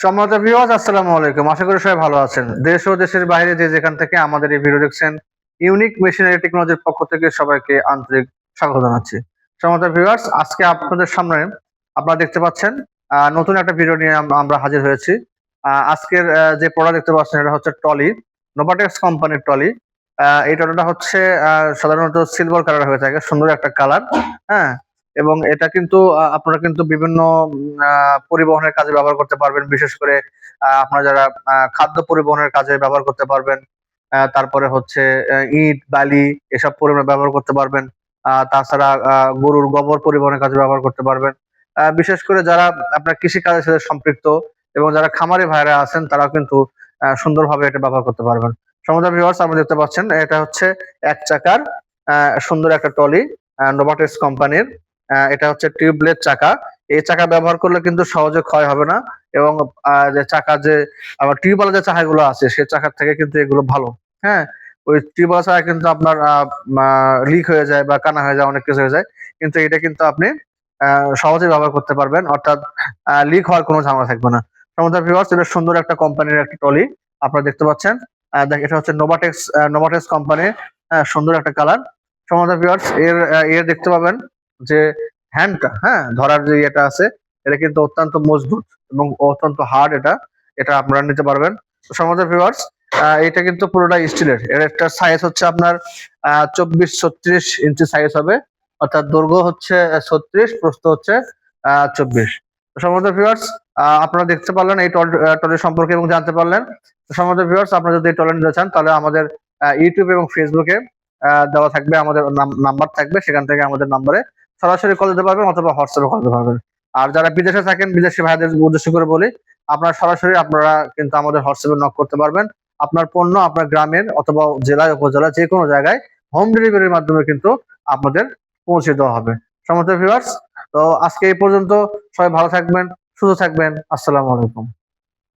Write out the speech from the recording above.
সম্মানিত ভিউয়ার্স, আসসালামু আলাইকুম। আশা করি সবাই ভালো আছেন। দেশ ও দেশের বাইরে যে যেখান থেকে আমাদের এই ভিডিও দেখছেন, ইউনিক মেশিনারি টেকনোলজির পক্ষ থেকে সবাইকে আন্তরিক স্বাগত জানাচ্ছি। সম্মানিত ভিউয়ার্স, আজকে আপনাদের সামনে আপনারা দেখতে পাচ্ছেন নতুন একটা ভিডিও নিয়ে আমরা হাজির হয়েছি। আজকের যে প্রোডাক্ট দেখতে পাচ্ছেন এটা হচ্ছে ট্রলি, নোভাটেক্স কোম্পানির ট্রলি। এই ট্রলিটা হচ্ছে সাধারণত সিলভার কালার হয়ে থাকে, সুন্দর একটা কালার। হ্যাঁ, এবং এটা কিন্তু আপনারা কিন্তু বিভিন্ন পরিবহনের কাজে ব্যবহার করতে পারবেন। বিশেষ করে আপনারা যারা খাদ্য পরিবহনের কাজে ব্যবহার করতে পারবেন। তারপরে হচ্ছে ইট, বালি এসব পরিবহনে ব্যবহার করতে পারবেন। তাছাড়া গরুর গোবর পরিবহনের কাজে ব্যবহার করতে পারবেন। বিশেষ করে যারা আপনার কৃষি কাজের সাথে সম্পৃক্ত এবং যারা খামারি ভাইরা আছেন তারাও কিন্তু সুন্দরভাবে এটা ব্যবহার করতে পারবেন। সম্মানিত ভিউয়ার্স, আপনি দেখতে পাচ্ছেন এটা হচ্ছে এক চাকার সুন্দর একটা ট্রলি, নোভাটেক্স কোম্পানির। এটা হচ্ছে টিউবলেস চাকা। এই চাকা ব্যবহার করলে কিন্তু সহজে ক্ষয় হবে না, এবং যে চাকা যে আবার টিউবওয়ালা যে চাকাগুলো আছে সে চাকার থেকে কিন্তু এগুলো ভালো। হ্যাঁ, ওই টিউবওয়ালা চাকা কিন্তু আপনার লিক হয়ে যায় বা কানা হয়ে যায়, অনেক কিছু হয়ে যায়। কিন্তু এটা কিন্তু আপনি সহজেই ব্যবহার করতে পারবেন, অর্থাৎ লিক হওয়ার কোনো ঝামেলা থাকবে না। সম্মানিত ভিউয়ার্স, এটা সুন্দর একটা কোম্পানির একটা ট্রলি আপনারা দেখতে পাচ্ছেন। এটা হচ্ছে নোভাটেক্স কোম্পানির, সুন্দর একটা কালার। সম্মানিত ভিউয়ার্স, এর দেখতে পাবেন যে হ্যান্ডটা, হ্যাঁ, ধরার যে ইয়েটা আছে এটা কিন্তু অত্যন্ত মজবুত এবং অত্যন্ত হার্ড। এটা এটা আপনারা নিতে পারবেন। তো সম্মানিত ভিউয়ার্স, এটা কিন্তু পুরোটা স্টিলের। এর একটা সাইজ হচ্ছে আপনার 24-36 ইঞ্চি সাইজ হবে, অর্থাৎ দৈর্ঘ্য হচ্ছে 36, প্রস্থ হচ্ছে 24। তো সম্মানিত ভিউয়ার্স, আপনারা দেখতে পারলেন এই ট্রলি সম্পর্কে এবং জানতে পারলেন। তো সম্মানিত ভিউয়ার্স, আপনারা যদি এই ট্রলি নিতে চান তাহলে আমাদের ইউটিউব এবং ফেসবুকে দেওয়া থাকবে, আমাদের নাম্বার থাকবে, সেখান থেকে আমাদের নাম্বারে সরাসরি কল দিতে পারবেন অথবা হোয়াটসঅ্যাপে কল দিতে পারবেন। আর যারা বিদেশে থাকেন, বিদেশি ভাইদের উদ্দেশ্য করে বলি, আপনারা সরাসরি আপনারা কিন্তু আমাদের হোয়াটসঅ্যাপে নক করতে পারবেন। আপনার পণ্য আপনার গ্রামের অথবা জেলায় উপজেলা যে কোনো জায়গায় হোম ডেলিভারির মাধ্যমে কিন্তু আপনাদের পৌঁছে দেওয়া হবে। সম্মানিত ভিউয়ার্স, তো আজকে এই পর্যন্ত। সবাই ভালো থাকবেন, সুস্থ থাকবেন। আসসালামু আলাইকুম।